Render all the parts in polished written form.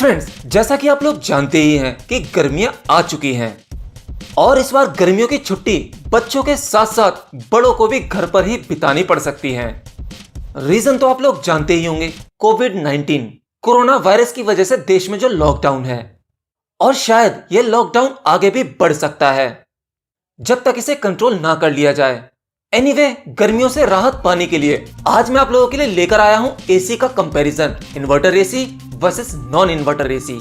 Friends, जैसा कि आप लोग जानते ही हैं कि गर्मियां आ चुकी हैं और इस बार गर्मियों की छुट्टी बच्चों के साथ साथ बड़ों को भी घर पर ही बितानी पड़ सकती है। रीजन तो आप लोग जानते ही होंगे, कोविड-19 कोरोना वायरस की वजह से देश में जो लॉकडाउन है और शायद ये लॉकडाउन आगे भी बढ़ सकता है जब तक इसे कंट्रोल ना कर लिया जाए। एनीवे, गर्मियों से राहत पाने के लिए आज मैं आप लोगों के लिए लेकर आया हूं एसी का comparison, inverter AC versus non inverter AC.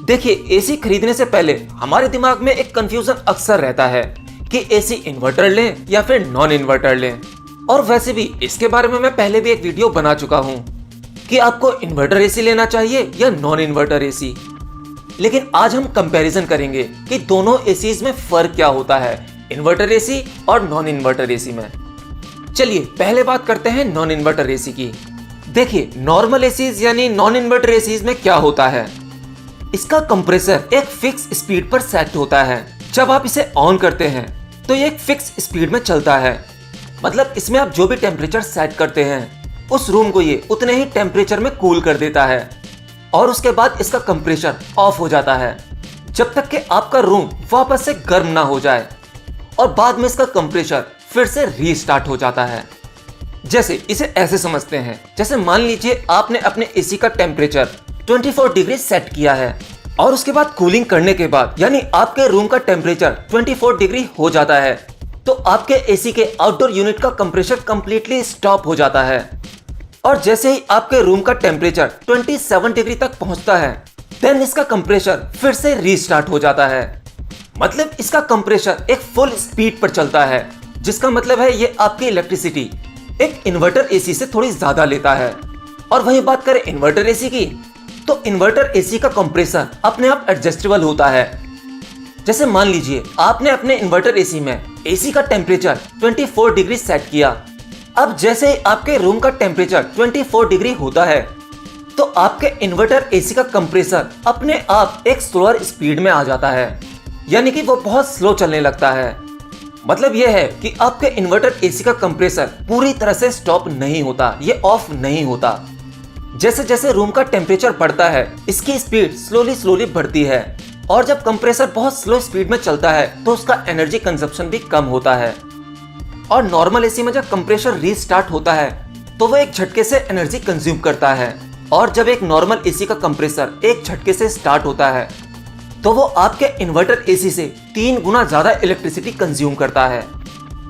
देखिए, एसी खरीदने से पहले हमारे दिमाग में एक कंफ्यूजन अक्सर रहता है कि एसी इन्वर्टर लें या फिर नॉन इन्वर्टर लें। और वैसे भी इसके बारे में मैं पहले भी एक वीडियो बना चुका हूं कि आपको इन्वर्टर एसी लेना चाहिए या नॉन इन्वर्टर एसी। लेकिन आज हम कंपैरिजन करेंगे कि दोनों एसीज में फर्क क्या होता है, इन्वर्टर एसी और नॉन इन्वर्टर एसी में। चलिए पहले बात करते हैं नॉन इन्वर्टर एसी की। देखिए, नॉर्मल एसीज यानी नॉन इन्वर्टर एसीज में क्या होता है, इसका कंप्रेसर एक फिक्स स्पीड पर सेट होता है। जब आप इसे ऑन करते हैं तो ये एक फिक्स स्पीड में चलता है, मतलब इसमें आप जो भी टेम्परेचर सेट करते हैं उस रूम को ये उतने ही टेम्परेचर में कूल कर देता है और उसके बाद इसका कंप्रेसर ऑफ हो जाता है जब तक कि आपका रूम वापस से गर्म ना हो जाए और बाद में इसका कंप्रेसर फिर से रीस्टार्ट हो जाता है। जैसे इसे ऐसे समझते हैं, जैसे मान लीजिए आपने अपने एसी का टेम्परेचर 24 डिग्री सेट किया है और उसके बाद कूलिंग करने के बाद यानी आपके रूम का टेम्परेचर 24 डिग्री हो जाता है तो आपके एसी के आउटडोर यूनिट का कंप्रेसर कंप्लीटली स्टॉप हो जाता है और जैसे ही आपके रूम का टेम्परेचर 27 डिग्री तक पहुंचता है देन इसका कंप्रेसर फिर से रीस्टार्ट हो जाता है। मतलब इसका कंप्रेसर एक फुल स्पीड पर चलता है, जिसका मतलब है ये आपकी इलेक्ट्रिसिटी एक इन्वर्टर एसी से थोड़ी ज्यादा लेता है। और वहीं बात करें इन्वर्टर एसी की, तो इन्वर्टर एसी का कंप्रेसर अपने आप एडजस्टेबल होता है। जैसे मान लीजिए आपने अपने इन्वर्टर एसी में एसी का टेम्परेचर 24 डिग्री सेट किया। अब जैसे ही आपके रूम का टेम्परेचर 24 डिग्री होता है तो आपके इन्वर्टर एसी का कंप्रेसर अपने आप एक स्लोअर स्पीड में आ जाता है, यानी कि वो बहुत स्लो चलने लगता है। मतलब यह है कि आपके इन्वर्टर एसी का कंप्रेसर पूरी तरह से स्टॉप नहीं होता, ये ऑफ नहीं होता। जैसे जैसे रूम का टेम्परेचर बढ़ता है इसकी स्पीड स्लोली बढ़ती है और जब कंप्रेसर बहुत स्लो स्पीड में चलता है तो उसका एनर्जी कंजप्शन भी कम होता है। और नॉर्मल एसी में जब कंप्रेसर रीस्टार्ट होता है तो वो एक झटके से एनर्जी कंज्यूम करता है और जब एक नॉर्मल एसी का कंप्रेसर एक झटके से स्टार्ट होता है तो वो आपके इन्वर्टर एसी से 3 गुना ज्यादा इलेक्ट्रिसिटी कंज्यूम करता है।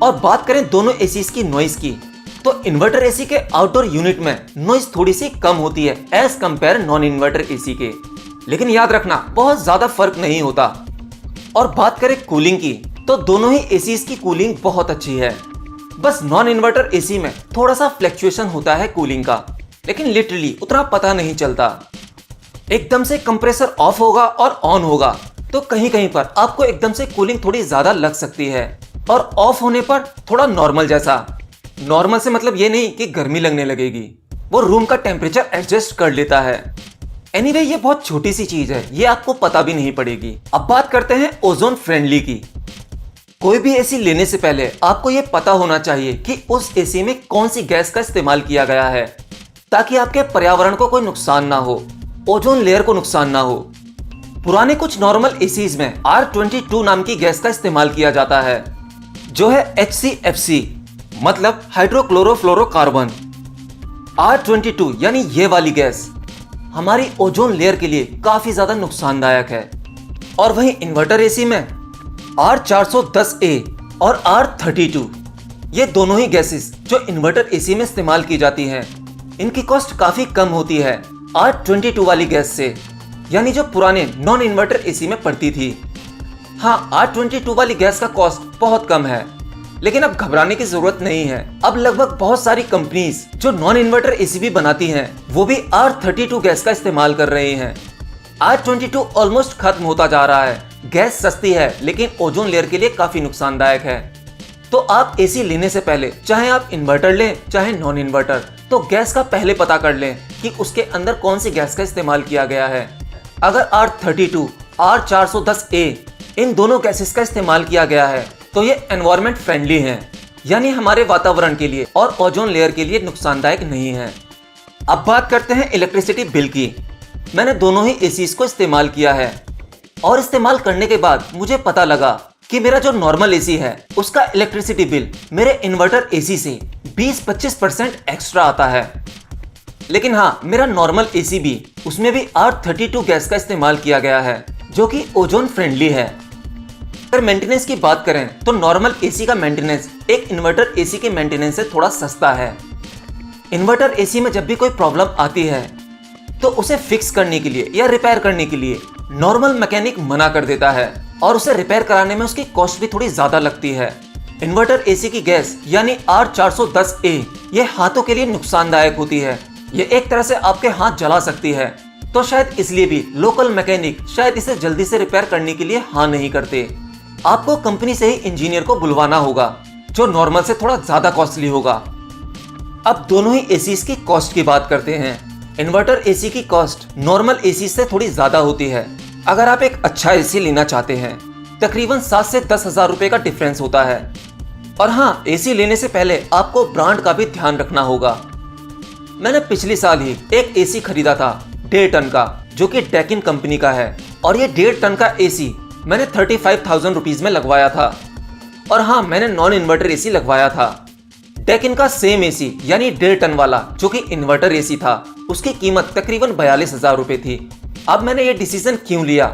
और बात करें दोनों एसीज की नॉइस की, तो इन्वर्टर एसी के आउटडोर यूनिट में नॉइस थोड़ी सी कम होती है as compare non inverter AC के, लेकिन याद रखना बहुत ज्यादा फर्क नहीं होता। और बात करें कूलिंग की, तो दोनों ही एसीज की कूलिंग बहुत अच्छी है। बस नॉन इन्वर्टर एसी में थोड़ा सा फ्लक्चुएशन होता है कूलिंग का, लेकिन लिटरली उतना पता नहीं चलता। एकदम से कंप्रेसर ऑफ होगा और ऑन होगा तो कहीं कहीं पर आपको एकदम से कूलिंग थोड़ी ज्यादा लग सकती है और ऑफ होने पर थोड़ा नॉर्मल जैसा। नॉर्मल से मतलब ये नहीं कि गर्मी लगने लगेगी, वो रूम का टेम्परेचर एडजस्ट कर लेता है। एनीवे, ये बहुत छोटी सी चीज है, ये आपको पता भी नहीं पड़ेगी। अब बात करते हैं ओजोन फ्रेंडली की। कोई भी एसी लेने से पहले आपको ये पता होना चाहिए कि उस एसी में कौन सी गैस का इस्तेमाल किया गया है ताकि आपके पर्यावरण को कोई नुकसान ना हो, ओजोन लेयर को नुकसान ना हो। पुराने कुछ नॉर्मल एसीज में R22 नाम की गैस का इस्तेमाल किया जाता है जो है HCFC, मतलब हाइड्रोक्लोरोफ्लोरोकार्बन। R22 यानी ये वाली गैस हमारी ओजोन लेयर के लिए काफी ज्यादा नुकसानदायक है। और वहीं इन्वर्टर एसी में R410A और R32, ये दोनों ही गैसेस जो इन्वर्टर एसी में इस्तेमाल की जाती हैं, इनकी कॉस्ट काफी कम होती है R22 वाली गैस से, यानी जो पुराने नॉन इन्वर्टर एसी में पड़ती थी। हाँ, R22 वाली गैस का कॉस्ट बहुत कम है, लेकिन अब घबराने की जरूरत नहीं है। अब लगभग बहुत सारी कंपनीज जो नॉन इन्वर्टर एसी भी बनाती हैं वो भी R32 गैस का इस्तेमाल कर रही हैं। R22 ऑलमोस्ट खत्म होता जा रहा है। गैस सस्ती है लेकिन ओजोन लेयर के लिए काफी नुकसानदायक है। तो आप एसी लेने से पहले चाहे आप इन्वर्टर लें चाहे नॉन इन्वर्टर, तो गैस का पहले पता कर लें कि उसके अंदर कौन सी गैस का इस्तेमाल किया गया है। अगर R32, R410A इन दोनों गैसेस का इस्तेमाल किया गया है तो ये एनवायरमेंट फ्रेंडली हैं, यानी हमारे वातावरण के लिए और ओजोन लेयर के लिए नुकसानदायक नहीं है। अब बात करते हैं इलेक्ट्रिसिटी बिल की। मैंने दोनों ही एसीज को इस्तेमाल किया है और इस्तेमाल करने के बाद मुझे पता लगा कि मेरा जो नॉर्मल एसी है उसका इलेक्ट्रिसिटी बिल मेरे इन्वर्टर एसी से 20-25% एक्स्ट्रा आता है। लेकिन हाँ, मेरा नॉर्मल एसी भी, उसमें भी R32 गैस का इस्तेमाल किया गया है जो कि ओजोन फ्रेंडली है। अगर मेंटेनेंस की बात करें तो नॉर्मल एसी का मेंटेनेंस एक इन्वर्टर एसी के मेंटेनेंस से थोड़ा सस्ता है। इन्वर्टर एसी में जब भी कोई प्रॉब्लम आती है तो उसे फिक्स करने के लिए या रिपेयर करने के लिए नॉर्मल मैकेनिक मना कर देता है और उसे रिपेयर कराने में उसकी कॉस्ट भी थोड़ी ज्यादा लगती है। इन्वर्टर एसी की गैस यानी R410A ये हाथों के लिए नुकसानदायक होती है। ये एक तरह से आपके हाथ जला सकती है, तो शायद इसलिए भी लोकल मैकेनिक शायद इसे जल्दी से रिपेयर करने के लिए हाँ नहीं करते। आपको कंपनी से ही इंजीनियर को बुलवाना होगा जो नॉर्मल से थोड़ा ज्यादा कॉस्टली होगा। अब दोनों ही एसीज की कॉस्ट की बात करते हैं। इन्वर्टर एसी की कॉस्ट नॉर्मल एसी से थोड़ी ज्यादा होती है। अगर आप एक अच्छा एसी लेना चाहते हैं तकरीबन 7 से 10 हजार रुपए का डिफरेंस होता है। और हाँ, एसी लेने से पहले आपको ब्रांड का भी ध्यान रखना होगा। मैंने पिछले साल ही एक एसी खरीदा था 1.5 टन का जो कि डेकिन कंपनी का है और ये 1.5 टन का एसी मैंने 35,000 रुपीज में लगवाया था। और हाँ, मैंने नॉन इन्वर्टर एसी लगवाया था। डेकिन का सेम एसी यानी 1.5 टन वाला जो कि इन्वर्टर एसी था उसकी कीमत तकरीबन 42,000 रुपए थी। अब मैंने ये डिसीजन क्यों लिया,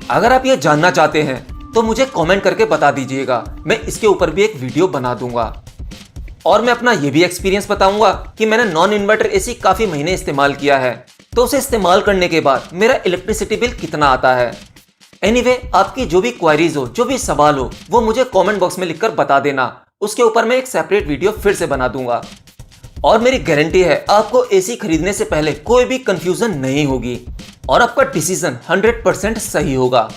अगर आप ये जानना चाहते हैं तो मुझे कमेंट करके बता दीजिएगा, मैं इसके ऊपर भी एक वीडियो बना दूंगा। और मैं अपना ये भी एक्सपीरियंस बताऊंगा कि मैंने नॉन इन्वर्टर एसी काफी महीने इस्तेमाल किया है तो उसे इस्तेमाल करने के बाद मेरा इलेक्ट्रिसिटी बिल कितना आता है। एनीवे, आपकी जो भी क्वेरीज हो, जो भी सवाल हो, वो मुझे कमेंट बॉक्स में लिखकर बता देना। उसके ऊपर मैं एक सेपरेट वीडियो फिर से बना दूंगा। और मेरी गारंटी है आपको एसी खरीदने से पहले कोई भी कंफ्यूजन नहीं होगी और आपका डिसीजन 100% सही होगा।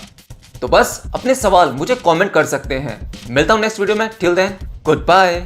तो बस अपने सवाल मुझे कमेंट कर सकते हैं। मिलता हूं नेक्स्ट वीडियो में। Till then, good bye.